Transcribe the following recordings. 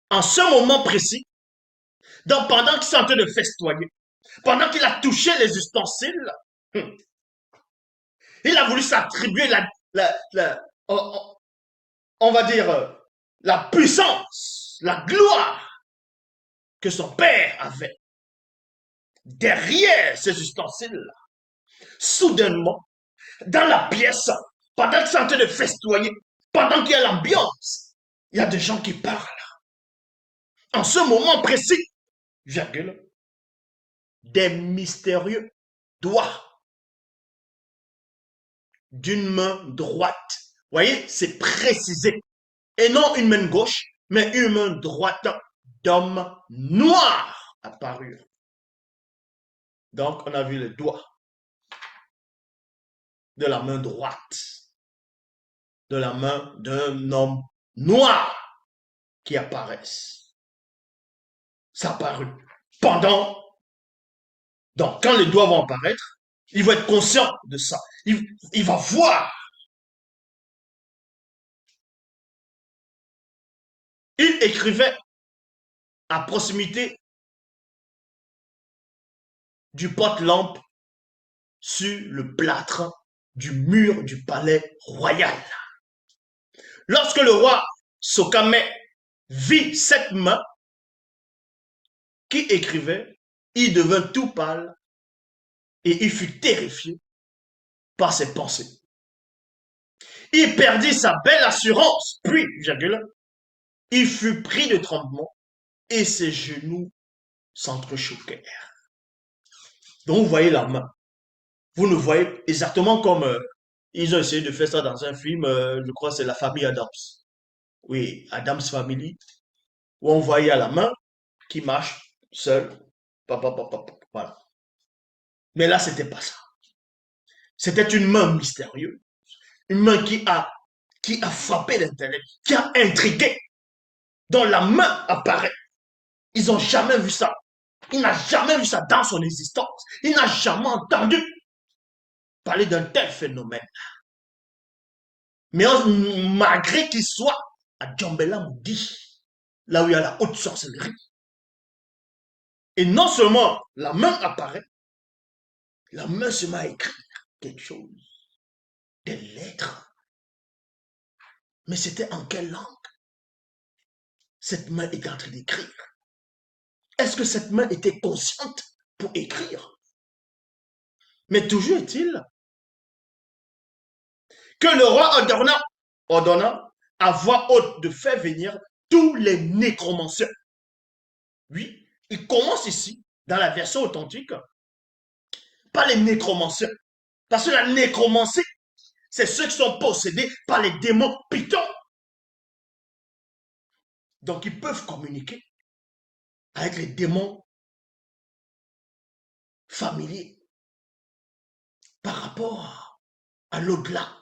En ce moment précis, donc pendant qu'il est en train de festoyer, pendant qu'il a touché les ustensiles, il a voulu s'attribuer on va dire, la puissance, la gloire que son père avait derrière ces ustensiles. Soudainement, dans la pièce, pendant qu'ils sont en train de festoyer, pendant qu'il y a l'ambiance, il y a des gens qui parlent. En ce moment précis, virgule, des mystérieux doigts d'une main droite. Vous voyez, c'est précisé. Et non une main gauche, mais une main droite d'homme noir apparurent. Donc, on a vu les doigts de la main droite, de la main d'un homme noir qui apparaissent. Ça apparut. Pendant, donc, quand les doigts vont apparaître, il va être conscient de ça. Il va voir. Il écrivait à proximité du porte-lampe sur le plâtre du mur du palais royal. Lorsque le roi Sokame vit cette main qui écrivait, il devint tout pâle et il fut terrifié par ses pensées. Il perdit sa belle assurance, puis, virgule, il fut pris de tremblement et ses genoux s'entrechoquèrent. Donc vous voyez la main. Vous le voyez exactement comme ils ont essayé de faire ça dans un film, je crois que c'est La Famille Adams. Oui, Adams Family, où on voyait à la main qui marche seul. Voilà. Mais là, c'était pas ça. C'était une main mystérieuse. Une main qui a frappé l'intellect, qui a intrigué, dont la main apparaît. Ils n'ont jamais vu ça. Il n'a jamais vu ça dans son existence. Il n'a jamais entendu parler d'un tel phénomène. Mais malgré qu'il soit à Djambela Moudi, là où il y a la haute sorcellerie, et non seulement la main apparaît, la main se met à écrire quelque chose, des lettres. Mais c'était en quelle langue cette main était en train d'écrire? Est-ce que cette main était consciente pour écrire? Mais toujours est-il que le roi ordonna à voix haute de faire venir tous les nécromanciens. Oui, il commence ici, dans la version authentique, par les nécromanciens. Parce que la nécromancie, c'est ceux qui sont possédés par les démons pitons. Donc ils peuvent communiquer avec les démons familiers par rapport à l'au-delà.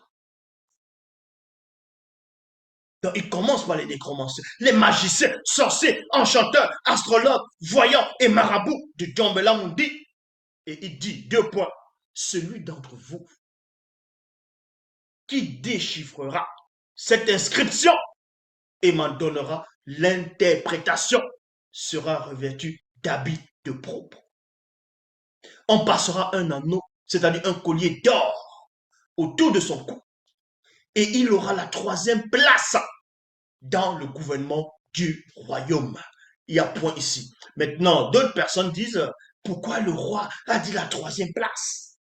Donc, il commence par les nécromanciens, les magiciens, sorciers, enchanteurs, astrologues, voyants et marabouts de Djambela Mundi. Et il dit, deux points, celui d'entre vous qui déchiffrera cette inscription et m'en donnera l'interprétation sera revêtu d'habits de propre. On passera un anneau, c'est-à-dire un collier d'or autour de son cou et il aura la troisième place dans le gouvernement du royaume. Il y a point ici. Maintenant, d'autres personnes disent, pourquoi le roi a dit la troisième place?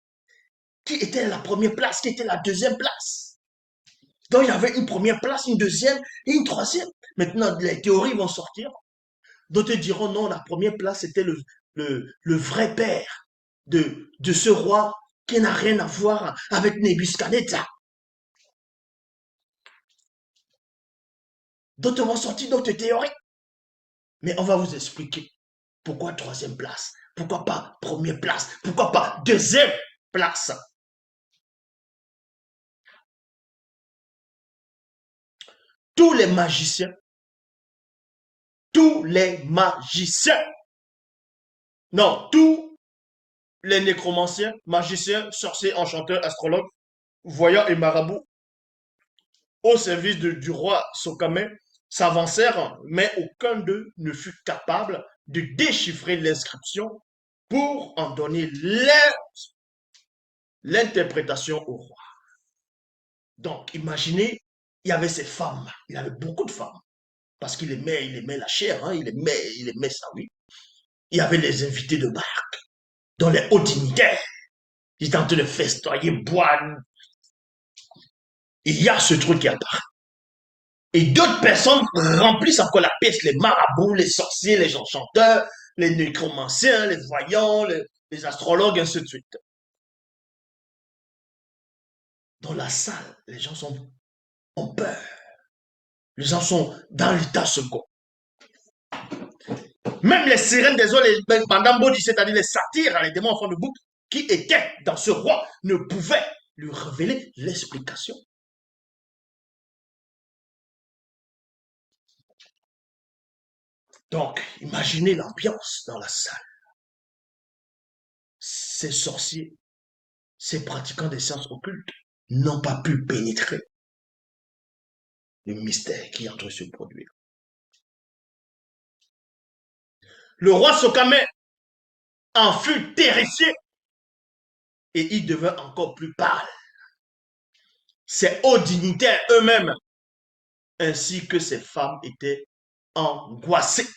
Qui était la première place? Qui était la deuxième place? Donc, il y avait une première place, une deuxième et une troisième. Maintenant, les théories vont sortir. D'autres diront, non, la première place, c'était le vrai père de ce roi qui n'a rien à voir avec Nebuchadnezzar. D'autres vont sortir d'autres théories. Mais on va vous expliquer pourquoi troisième place, pourquoi pas première place, pourquoi pas deuxième place. Tous les magiciens, tous les magiciens, non, tous les nécromanciens, magiciens, sorciers, enchanteurs, astrologues, voyants et marabouts au service du roi Sokame s'avancèrent, mais aucun d'eux ne fut capable de déchiffrer l'inscription pour en donner l'interprétation au roi. Donc, imaginez, il y avait ces femmes, il avait beaucoup de femmes, parce il aimait la chair, hein, il aimait ça, oui. Il y avait les invités de marque, dont les hauts dignitaires, ils étaient en train de festoyer, boire. Il y a ce truc qui apparaît. Et d'autres personnes remplissent encore la pièce, les marabouts, les sorciers, les enchanteurs, les nécromanciens, les voyants, les astrologues, ainsi de suite. Dans la salle, les gens ont peur. Les gens sont dans l'état second. Même les sirènes des eaux, les bandambodi, c'est-à-dire les satyres, les démons en fond de bouc, qui étaient dans ce roi, ne pouvaient lui révéler l'explication. Donc, imaginez l'ambiance dans la salle. Ces sorciers, ces pratiquants des sciences occultes n'ont pas pu pénétrer le mystère qui est en train de se produire. Le roi Sokame en fut terrifié et il devint encore plus pâle. Ses hauts dignitaires eux-mêmes, ainsi que ses femmes, étaient angoissés.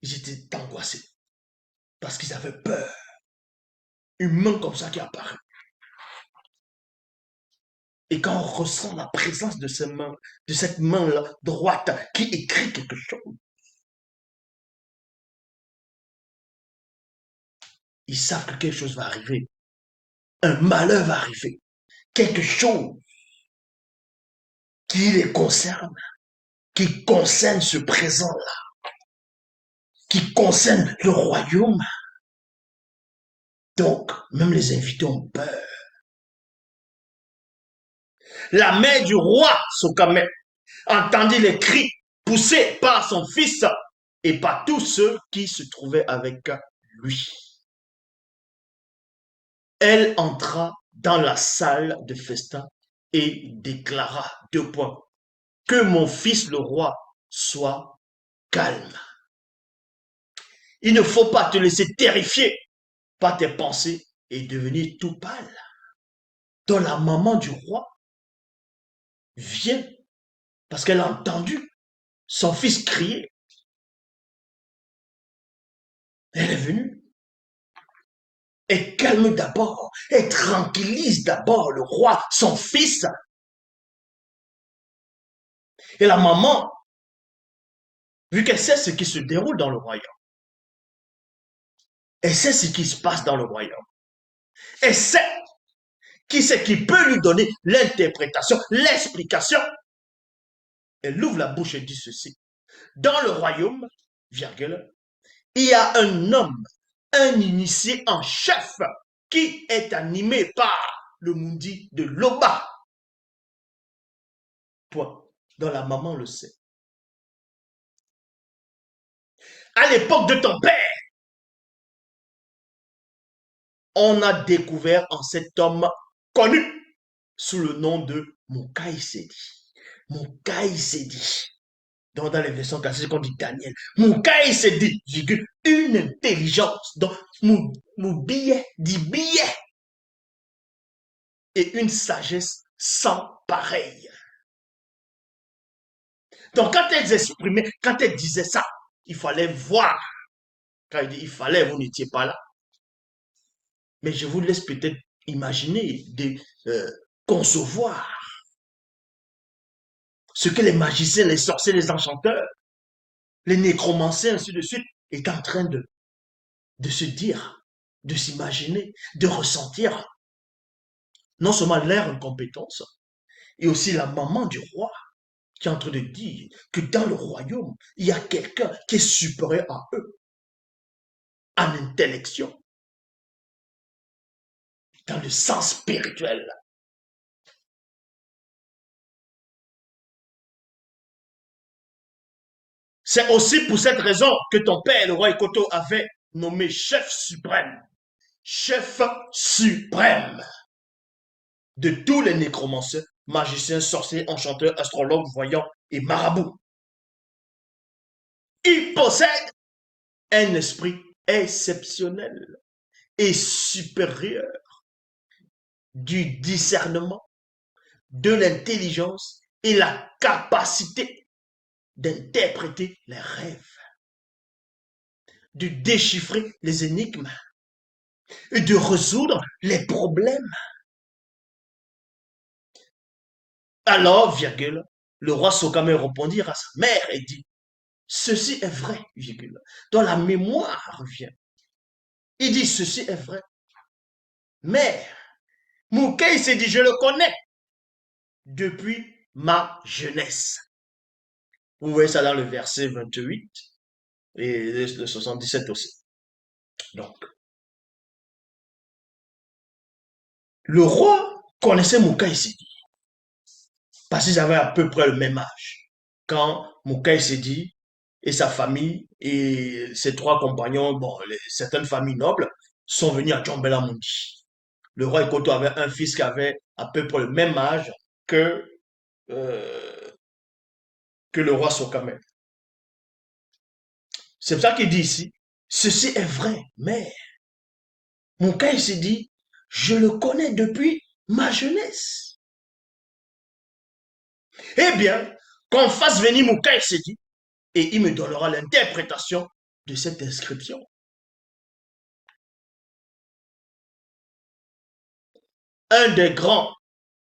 Ils étaient angoissés parce qu'ils avaient peur. Une main comme ça qui apparaît. Et quand on ressent la présence de cette main-là droite qui écrit quelque chose, ils savent que quelque chose va arriver. Un malheur va arriver. Quelque chose qui les concerne, qui concerne ce présent-là, qui concerne le royaume. Donc, même les invités ont peur. La mère du roi Sokame entendit les cris poussés par son fils et par tous ceux qui se trouvaient avec lui. Elle entra dans la salle de festin et déclara 2 points. Que mon fils le roi soit calme. Il ne faut pas te laisser terrifier par tes pensées et devenir tout pâle. Donc la maman du roi vient parce qu'elle a entendu son fils crier. Elle est venue. Elle calme d'abord, elle tranquillise d'abord le roi, son fils. Et la maman, vu qu'elle sait ce qui se déroule dans le royaume, elle sait ce qui se passe dans le royaume, elle sait qui c'est qui peut lui donner l'interprétation, l'explication. Elle ouvre la bouche et dit ceci. Dans le royaume, virgule, il y a un homme, un initié en chef qui est animé par le Mundi de Loba. Point. Dans la maman le sait. À l'époque de ton père, on a découvert en cet homme connu sous le nom de Mukai Sedi. Mukai Sedi. Donc, dans les versions classiques, on dit Daniel. Mukai Sedi, virgule, une intelligence. Donc, mon billet dit billet. Et une sagesse sans pareille. Donc, quand elles exprimaient, quand elles disaient ça, il fallait voir. Quand il dit il fallait, vous n'étiez pas là. Mais je vous laisse peut-être imaginer, concevoir ce que les magiciens, les sorciers, les enchanteurs, les nécromanciens, ainsi de suite, étaient en train de se dire, de s'imaginer, de ressentir non seulement leur incompétence, et aussi la maman du roi qui est en train de dire que dans le royaume, il y a quelqu'un qui est supérieur à eux, en intellection, dans le sens spirituel. C'est aussi pour cette raison que ton père, le roi Ekoto, avait nommé chef suprême de tous les nécromanciens, magiciens, sorciers, enchanteurs, astrologues, voyants et marabout. Il possède un esprit exceptionnel et supérieur du discernement, de l'intelligence et la capacité d'interpréter les rêves, de déchiffrer les énigmes et de résoudre les problèmes. Alors, virgule, le roi Sokame répondit à sa mère et dit, ceci est vrai, virgule, dont la mémoire revient. Il dit, ceci est vrai. Mère, Moukai s'est dit, je le connais depuis ma jeunesse. Vous voyez ça dans le verset 28 et le 77 aussi. Donc, le roi connaissait Moukai Sedi parce qu'ils avaient à peu près le même âge. Quand Moukai Sedi et sa famille et ses trois compagnons, bon, certaines familles nobles, sont venus à Djombela Mundi. Le roi Ikoto avait un fils qui avait à peu près le même âge euh, que le roi Sokame. C'est pour ça qu'il dit ici, ceci est vrai, mais Moukai s'est dit, je le connais depuis ma jeunesse. Eh bien, qu'on fasse venir Moukai s'est dit, et il me donnera l'interprétation de cette inscription. Un des grands,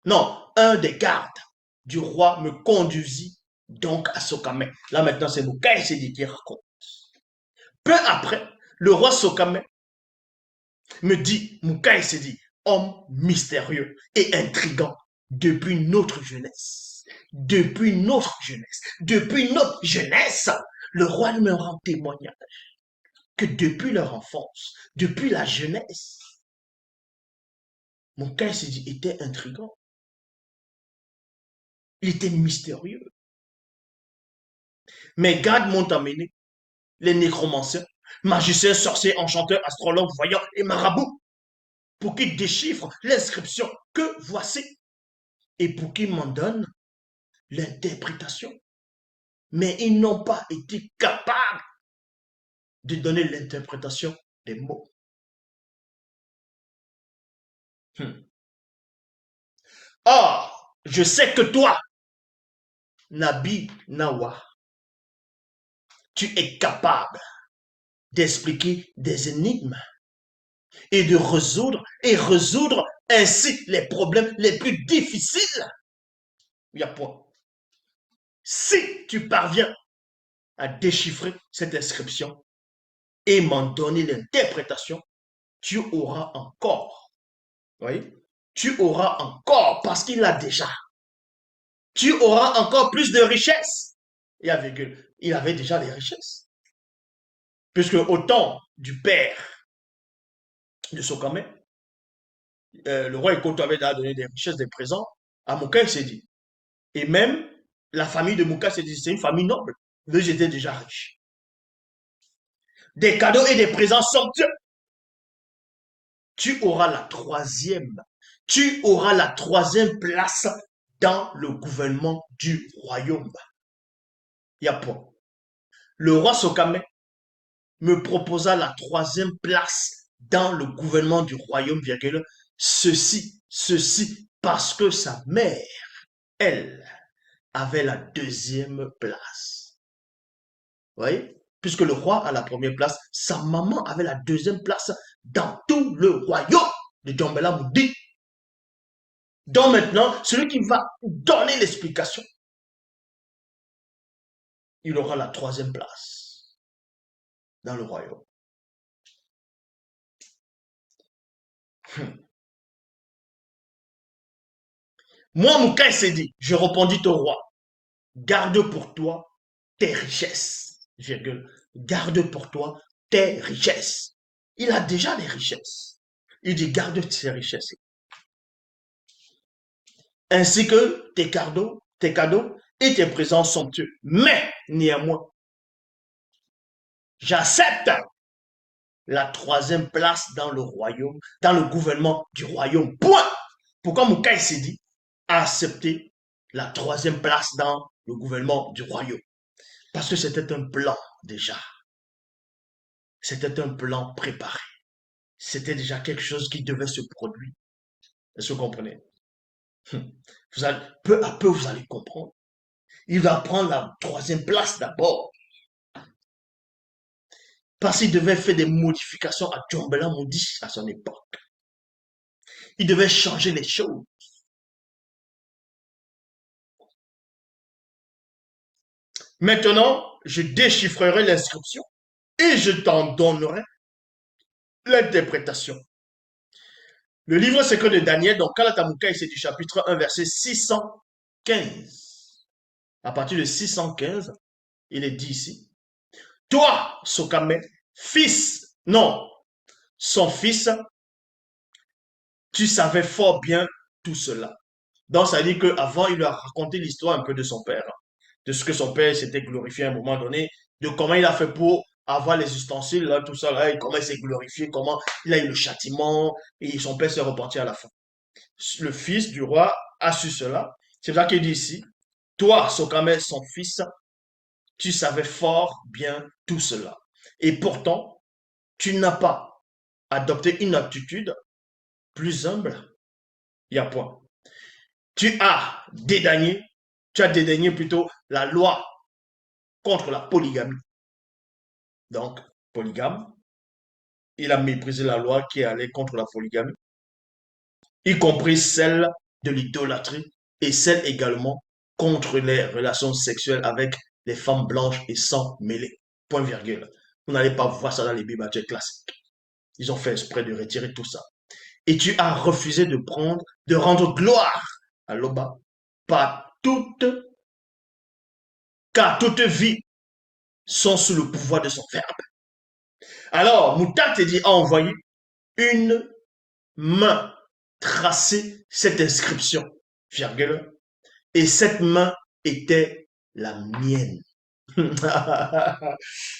non, un des gardes du roi me conduisit donc à Sokame. Là maintenant, c'est Moukai s'est dit qui raconte. Peu après, le roi Sokame me dit, Moukai s'est dit, homme mystérieux et intrigant depuis notre jeunesse. Depuis notre jeunesse. Depuis notre jeunesse, le roi me rend témoignage que depuis leur enfance, depuis la jeunesse, Moukai s'est dit, était intrigant. Il était mystérieux. Mes gardes m'ont amené, les nécromanciens, magiciens, sorciers, enchanteurs, astrologues, voyants et marabouts, pour qu'ils déchiffrent l'inscription que voici et pour qu'ils m'en donnent l'interprétation. Mais ils n'ont pas été capables de donner l'interprétation des mots. Or, je sais que toi, Nabi Nawa, tu es capable d'expliquer des énigmes et de résoudre ainsi les problèmes les plus difficiles. Il y a point. Si tu parviens à déchiffrer cette inscription et m'en donner l'interprétation, tu auras encore, oui, tu auras encore, parce qu'il l'a déjà, tu auras encore plus de richesses. Et avec il avait déjà des richesses. Puisque au temps du père de Sokame, le roi Ikoto avait donné des richesses, des présents à Mouka Sedi. Et même la famille de Mouka Sedi, c'est une famille noble. Eux étaient déjà riches. Des cadeaux et des présents somptueux. Tu auras la troisième place dans le gouvernement du royaume. Il y a point. Le roi Sokame me proposa la troisième place dans le gouvernement du royaume, virgule, ceci, parce que sa mère, elle, avait la deuxième place. Vous voyez? Puisque le roi a la première place, sa maman avait la deuxième place dans tout le royaume de Djombela Mundi. Donc maintenant, celui qui va donner l'explication, il aura la troisième place dans le royaume. Moi, Moukai s'est dit, je répondis au roi, garde pour toi tes richesses, virgule, garde pour toi tes richesses. Il a déjà des richesses. Il dit, garde tes richesses. Ainsi que tes cadeaux et tes présents somptueux. Mais, néanmoins, j'accepte la troisième place dans le royaume, dans le gouvernement du royaume. Point. Pourquoi Moukai s'est dit accepter la troisième place dans le gouvernement du royaume. Parce que c'était un plan déjà. C'était un plan préparé. C'était déjà quelque chose qui devait se produire. Est-ce que vous comprenez? Vous allez, peu à peu, vous allez comprendre. Il va prendre la troisième place d'abord. Parce qu'il devait faire des modifications à Djombela Moudi à son époque. Il devait changer les choses. Maintenant, je déchiffrerai l'inscription et je t'en donnerai l'interprétation. Le livre secret de Daniel, donc Kalatamouka, c'est du chapitre 1, verset 615. À partir de 615, il est dit ici, toi, Sokame, fils, non, son fils, tu savais fort bien tout cela. Donc, ça dit qu'avant, il lui a raconté l'histoire un peu de son père, de ce que son père s'était glorifié à un moment donné, de comment il a fait pour avoir les ustensiles, là, tout ça, là, et comment il s'est glorifié, comment il a eu le châtiment, et son père s'est reparti à la fin. Le fils du roi a su cela. C'est ça qu'il dit ici. Toi, Sokame, son fils, tu savais fort bien tout cela. Et pourtant, tu n'as pas adopté une attitude plus humble. Il y a point. Tu as dédaigné plutôt la loi contre la polygamie. Donc, polygame, il a méprisé la loi qui allait contre la polygamie, y compris celle de l'idolâtrie et celle également contre les relations sexuelles avec les femmes blanches et sans mêlée. Point virgule. Vous n'allez pas voir ça dans les Bibles classiques. Ils ont fait exprès de retirer tout ça. Et tu as refusé de rendre gloire à l'Oba car toute vie sont sous le pouvoir de son verbe. Alors, Moutat a envoyé une main tracer cette inscription, virgule, et cette main était la mienne.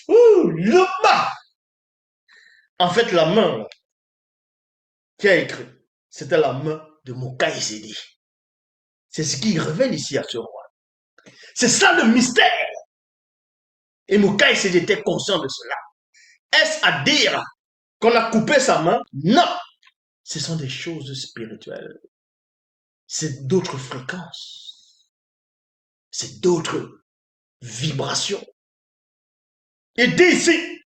L'Oba! En fait, la main qui a écrit, c'était la main de Mokai Sedi. C'est ce qui révèle ici à ce roi. C'est ça le mystère. Et Mokai Sedi était conscient de cela. Est-ce à dire qu'on a coupé sa main? Non. Ce sont des choses spirituelles. C'est d'autres fréquences. C'est d'autres vibrations. Et d'ici,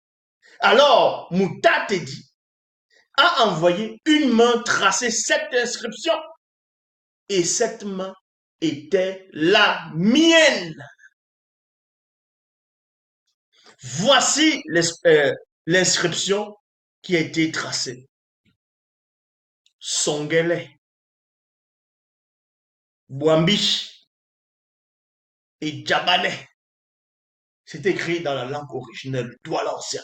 alors, Mouta dit a envoyé une main tracer cette inscription. Et cette main était la mienne. Voici l'inscription qui a été tracée. Songele, Bwambi et Djabane. C'est écrit dans la langue originelle, Douala ancien.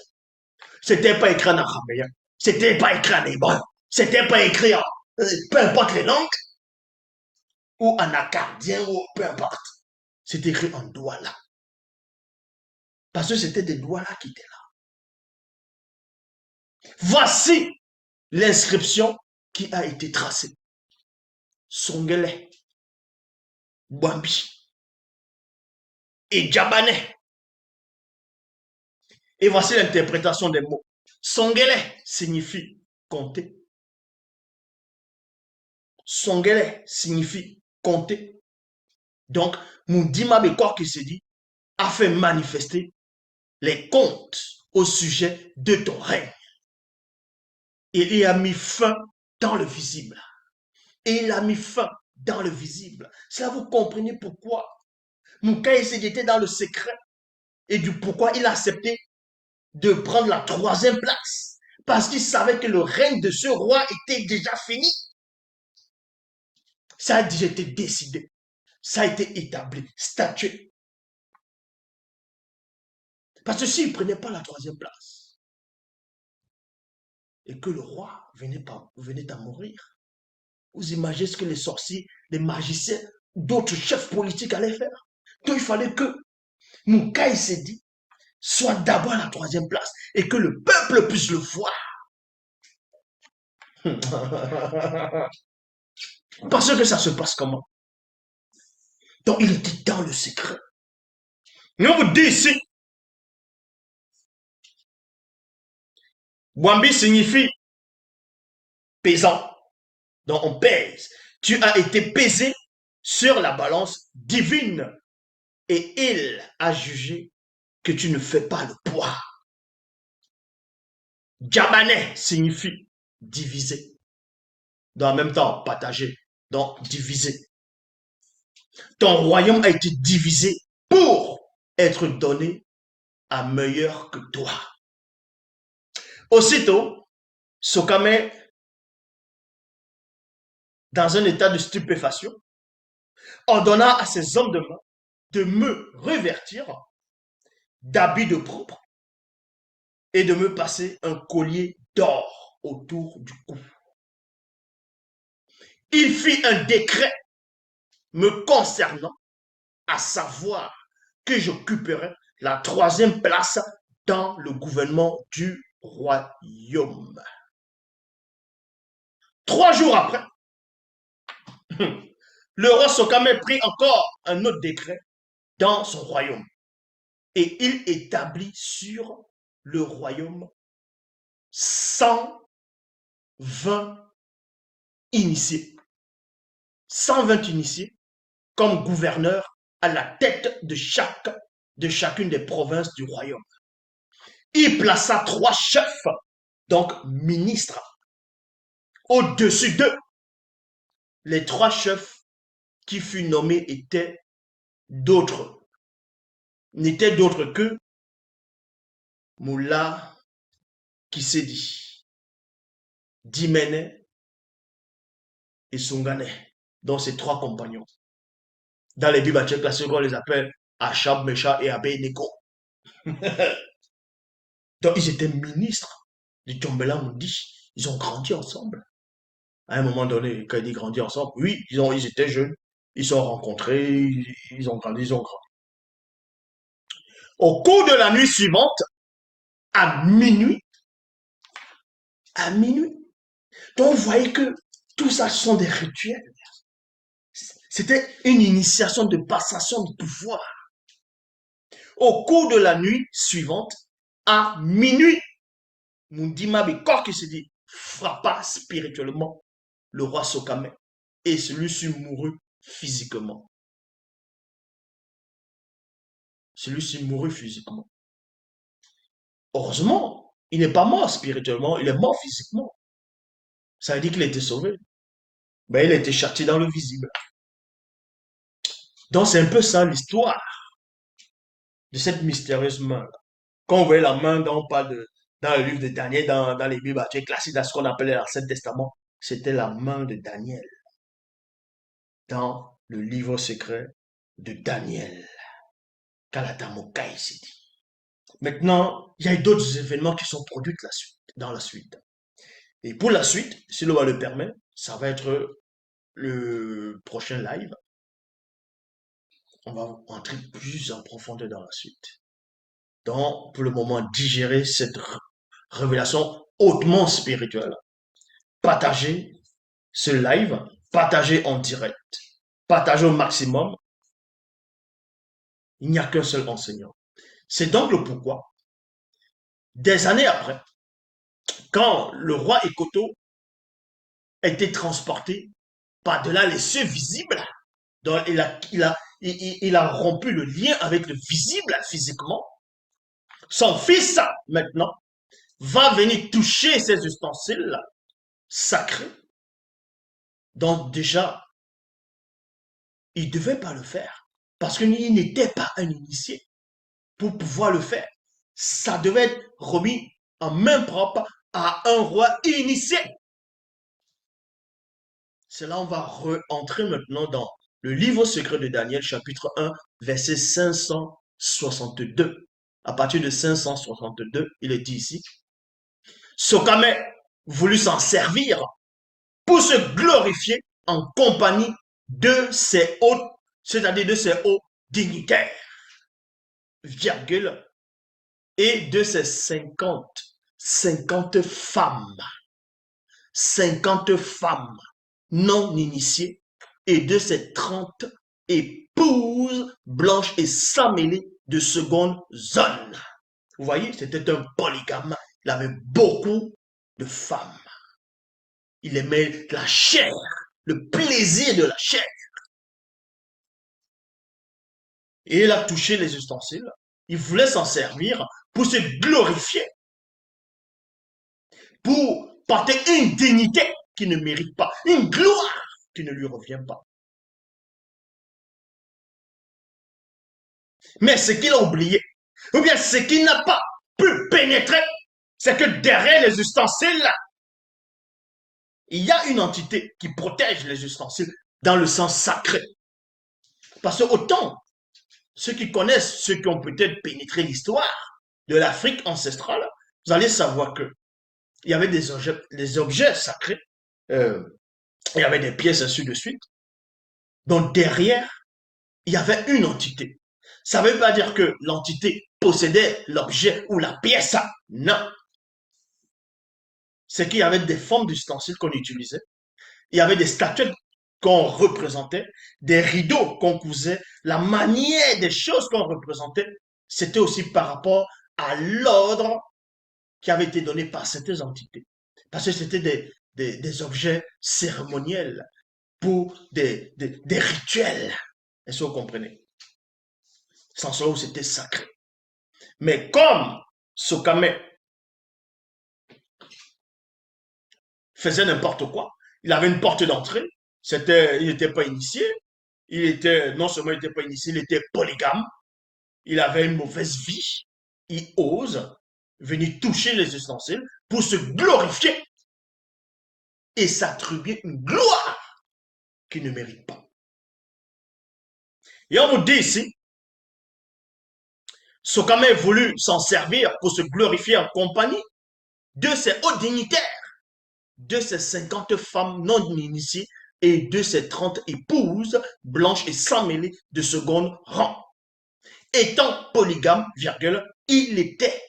C'était pas écrit en araméen. C'était pas écrit en hébreu. C'était pas écrit en peu importe les langues. Ou en akkadien, ou peu importe. C'était écrit en Douala. Parce que c'était des Douala qui étaient là. Voici l'inscription qui a été tracée. Songele, Bwambi et Djabane. Et voici l'interprétation des mots. Songele signifie compter. Songele signifie compter. Donc, Moudima Bekor qui se dit a fait manifester les comptes au sujet de ton règne. Et il a mis fin dans le visible. Et il a mis fin dans le visible. Cela vous comprenez pourquoi Moukaï était dans le secret et du pourquoi il a accepté de prendre la troisième place. Parce qu'il savait que le règne de ce roi était déjà fini. Ça a déjà été décidé. Ça a été établi, statué. Parce que s'il ne prenait pas la troisième place et que le roi venait à mourir, vous imaginez ce que les sorciers, les magiciens, d'autres chefs politiques allaient faire. Donc il fallait que Moukaï Sedi soit d'abord à la troisième place et que le peuple puisse le voir. Parce que ça se passe comment? Donc il était dans le secret. Je vous dis ici, Wambi signifie pesant. Donc on pèse. Tu as été pesé sur la balance divine et il a jugé que tu ne fais pas le poids. Jabanais signifie diviser. Dans le même temps, partager. Donc diviser. Ton royaume a été divisé pour être donné à meilleur que toi. Aussitôt, Sokame, dans un état de stupéfaction, ordonna à ses hommes de main de me revêtir d'habits de propre et de me passer un collier d'or autour du cou. Il fit un décret me concernant, à savoir que j'occuperai la 3e place dans le gouvernement du royaume. 3 jours après, le roi Sokame prit encore un autre décret dans son royaume et il établit sur le royaume 120 initiés. 120 initiés comme gouverneurs à la tête de chacune des provinces du royaume. Il plaça 3 chefs, donc ministres, au-dessus d'eux. Les 3 chefs qui furent nommés n'étaient d'autres que Moula Kisedi, Dimene et Sungane, dont ces 3 compagnons. Dans les Bibles classiques, on les appelle Achab, Mesha et Abednego. Donc, ils étaient ministres du Tchombela Mundi. Ils ont grandi ensemble. À un moment donné, quand ils disent grandi ensemble, oui, ils étaient jeunes. Ils se sont rencontrés, ils ont grandi, ils ont grandi. Au cours de la nuit suivante, à minuit, donc vous voyez que tout ça sont des rituels. C'était une initiation de passation de pouvoir. Au cours de la nuit suivante, à minuit, Mundima Bekor qui se dit frappa spirituellement le roi Sokame et celui-ci mourut physiquement. Celui-ci mourut physiquement. Heureusement, il n'est pas mort spirituellement, il est mort physiquement. Ça veut dire qu'il a été sauvé. Mais il a été châtié dans le visible. Donc c'est un peu ça l'histoire de cette mystérieuse main. Quand on voit la main dont on parle dans le livre de Daniel, dans les Bibles classiques, dans ce qu'on appelait l'Ancien Testament, c'était la main de Daniel. Dans le livre secret de Daniel. Kalatamokai s'est dit. Maintenant, il y a d'autres événements qui sont produits dans la suite. Et pour la suite, si le roi le permet, ça va être le prochain live. On va entrer plus en profondeur dans la suite. Donc, pour le moment, digérer cette révélation hautement spirituelle. Partagez ce live, partagez en direct, partagez au maximum. Il n'y a qu'un seul enseignant. C'est donc le pourquoi, des années après, quand le roi Ekoto a été transporté par-delà les cieux visibles, donc il a rompu le lien avec le visible physiquement, son fils, maintenant, va venir toucher ces ustensiles sacrés. Donc déjà, il ne devait pas le faire parce qu'il n'était pas un initié pour pouvoir le faire. Ça devait être remis en main propre à un roi initié. C'est là on va entrer maintenant dans le livre secret de Daniel, chapitre 1, verset 562. À partir de 562, il est dit ici, Sokame voulut s'en servir pour se glorifier en compagnie de ses hôtes, c'est-à-dire de ses hauts dignitaires, virgule, et de ses 50 femmes, 50 femmes non initiées, et de ses 30 épouses blanches et sans mêlée de seconde zone. Vous voyez, c'était un polygame. Il avait beaucoup de femmes. Il aimait la chair, le plaisir de la chair. Et il a touché les ustensiles. Il voulait s'en servir pour se glorifier, pour porter une dignité qu'il ne mérite pas, une gloire qui ne lui revient pas. Mais ce qu'il a oublié, ou bien ce qu'il n'a pas pu pénétrer, c'est que derrière les ustensiles, il y a une entité qui protège les ustensiles dans le sens sacré. Parce que autant ceux qui connaissent, ceux qui ont peut-être pénétré l'histoire de l'Afrique ancestrale, vous allez savoir que il y avait des objets sacrés, il y avait des pièces ainsi de suite. Donc derrière, il y avait une entité. Ça ne veut pas dire que l'entité possédait l'objet ou la pièce. Non. C'est qu'il y avait des formes d'ustensiles qu'on utilisait. Il y avait des statuettes qu'on représentait, des rideaux qu'on cousait, la manière des choses qu'on représentait, c'était aussi par rapport à l'ordre qui avait été donné par certaines entités. Parce que c'était des objets cérémoniels pour des rituels. Est-ce que vous comprenez? Sans cela, c'était sacré. Mais comme Sokame faisait n'importe quoi, il avait une porte d'entrée, il n'était pas initié, non seulement il n'était pas initié, il était polygame, il avait une mauvaise vie, il ose venir toucher les ustensiles pour se glorifier et s'attribuer une gloire qu'il ne mérite pas. Et on vous dit ici, Sokame a voulu s'en servir pour se glorifier en compagnie de ses hauts dignitaires, de ses 50 femmes non initiées et de ses 30 épouses blanches et sans mêlée de second rang. Étant polygame, virgule, il était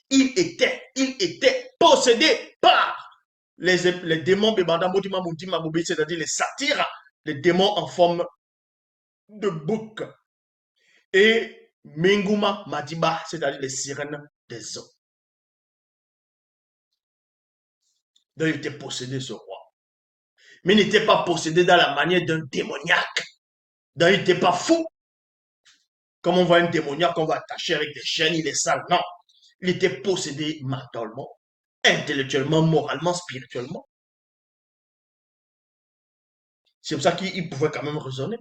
possédé par les démons, c'est-à-dire les satyres, les démons en forme de bouc, et Minguma Madiba, c'est-à-dire les sirènes des eaux. Donc il était possédé, ce roi. Mais il n'était pas possédé dans la manière d'un démoniaque. Donc il n'était pas fou. Comme on voit un démoniaque, on va attacher avec des chaînes, il est sale. Non. Il était possédé mentalement, intellectuellement, moralement, spirituellement. C'est pour ça qu'il pouvait quand même raisonner.